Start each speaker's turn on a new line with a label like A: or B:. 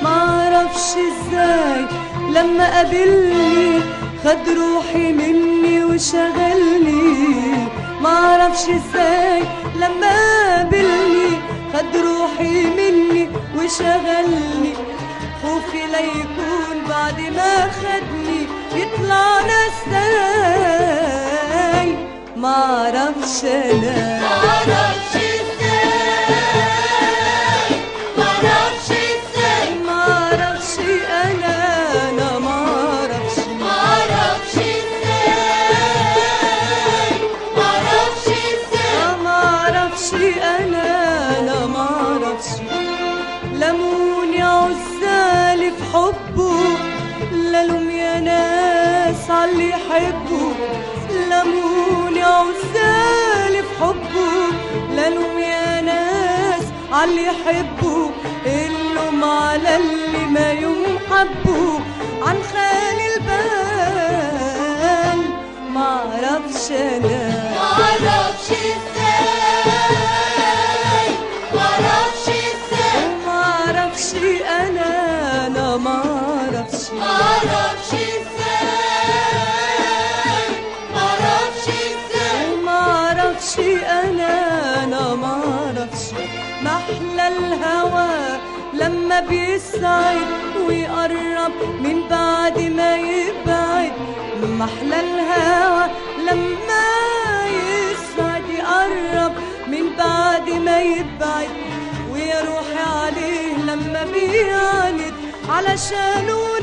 A: معرفش ازاي لما قابلني خد روحي مني وشغلني. معرفش ازاي لما قابلني خد روحي مني وشغلني. خوفي لا يكون بعد ما خدني يطلع نساي. معرفش انا
B: معرفش ازاي، معرفش ازاي،
A: معرفش انا معرفش
B: ازاي، معرفش ازاي،
A: معرفش انا معرفش. لموني عزالي في حبه لا لوم يا ناس عاللي يحبه. لموني عزالي في حبه لا لوم يا ناس عاللي يحبه. اللوم على اللي ما يوم حبه عن خالي البال. معرفش انا
B: معرفش ازاي، معرفش ازاي،
A: معرفش انا معرفش
B: معرفش ازاي، معرفش ازاي،
A: معرفش انا معرفش. محلى الهوى لما بيسعد ويقرب من بعد ما يبعد. محلى الهوى لما يسعد يقرب من بعد ما يبعد. ويا روحي عليه لما بيعاند علشانه